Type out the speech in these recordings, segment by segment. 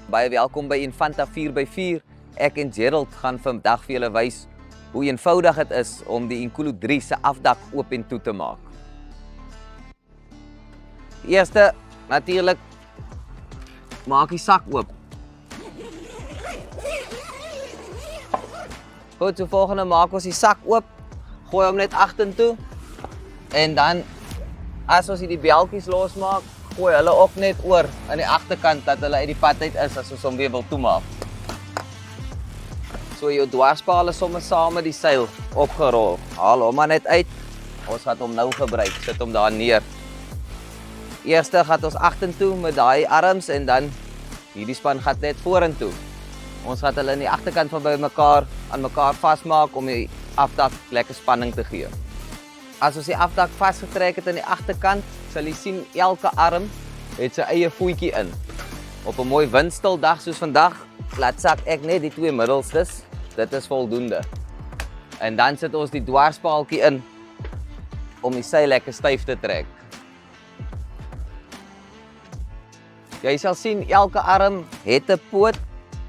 Baie welkom by Infanta 4x4. Ek en Gerald gaan vandag vir julle wys hoe eenvoudig dit is om die Enkulu 3 se afdak oop en toe te maak. Die eerste, natuurlik, maak die sak oop. Goed, so volgende maak ons die sak oop, gooi hom net agtertoe en dan as ons die beltjies losmaak, gooi hulle ook net oor aan die agterkant dat hulle uit die pad uit is as ons hom weer wil toemaak. So jou dwarspaal is sommer saam met die seil opgerol. Haal hom maar net uit. Ons gaan hom nou gebruik. Sit hom daar neer. Eerste gaan ons agtertoe met daai arms en dan hierdie span gaan net vorentoe. Ons gaan hulle aan die agterkant van by mekaar aan mekaar vasmaak om die afdak lekker spanning te gee. As ons die afdak vasgetrek het aan die agterkant, sal jy sien elke arm het sy eie voetjie in. Op 'n mooi windstil dag soos vandag, laat sak ek net die twee middelstes. Dit is voldoende. En dan sit ons die dwarspaaltjie in om die seil lekker styf te trek. Jy sal sien elke arm het 'n poot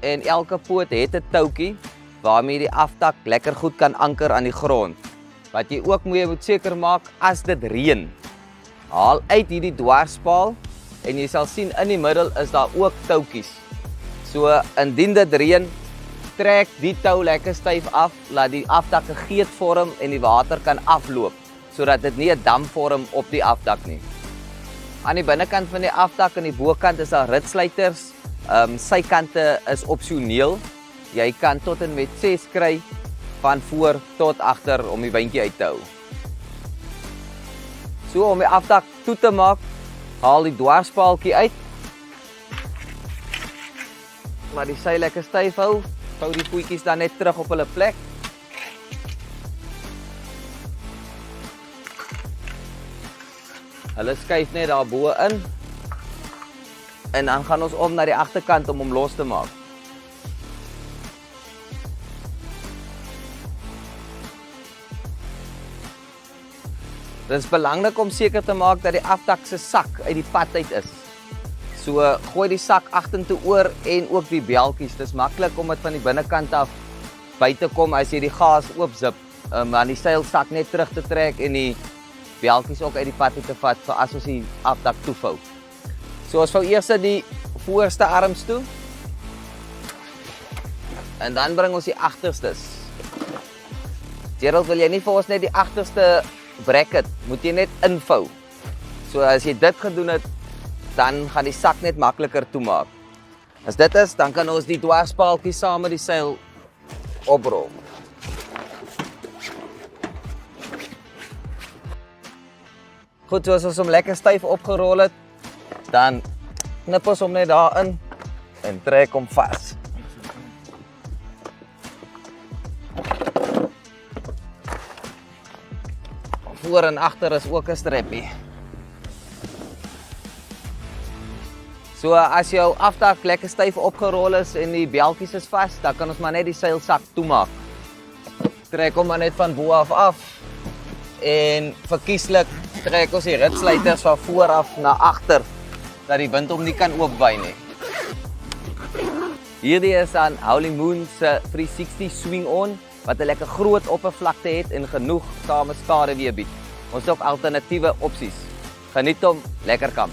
en elke poot het 'n toutjie waarmee die afdak lekker goed kan anker aan die grond. Wat jy ook moet seker maak as dit reën. Haal uit hierdie dwarspaal en jy sal sien in die middel is daar ook toutjies. So indien dit reën, trek die tou lekker styf af, laat die afdak 'n geet vorm en die water kan afloop, sodat dit nie 'n dam vorm op die afdak nie. Aan die binnekant van die afdak en die bokant is daar ritsluiters. Sykante is opsioneel. Jy kan tot en met 6 kry van voor tot agter om die beentjie uit te hou. So om die afdak toe te maak, haal die dwarspaaltjie uit. Maar die seil lekker styf hou, vou die voetjies dan net terug op hulle plek. Hulle skuif net daarbo in. En dan gaan ons om na die agterkant om hom los te maak. Dit is belangrik om seker te maak dat die afdak se sak uit die pad uit is. So gooi die sak agtertoe oor en ook die beltjies. Dit is maklik om dit van die binnekant af buite kom as jy die gaas oopzip. Dan die seilsak net terug te trek en die beltjies ook uit die pad uit te vat vir as ons die afdak toevou. So ons vou eers die voorste arms toe. En dan bring ons die agterstes. Gerald, wil jy nie vir ons net die agterste bracket, moet jy net invou. So as jy dit gedoen het, dan gaan die sak net makliker toemaak. As dit is, dan kan ons die dwarspaaltjie saam met die seil oprol. Goed, so as ons hom lekker styf opgerol het, dan knip ons hom net daarin en trek hom vas. Voor en agter is ook 'n streppie. So as jou afdak lekker styf opgerol is en die beltjies is vas, dan kan ons maar net die seilsak toemaak. Trek hom maar net van bo af en verkieslik trek ons die ritsluiters van voor af na agter dat die wind hom nie kan oopwaai nie. Hierdie is aan Howling Moon se 360 swing on wat 'n lekker groot oppervlakte het en genoeg same skaduwee bied. Ons het ook alternatiewe opsies. Geniet hom, lekker kamp.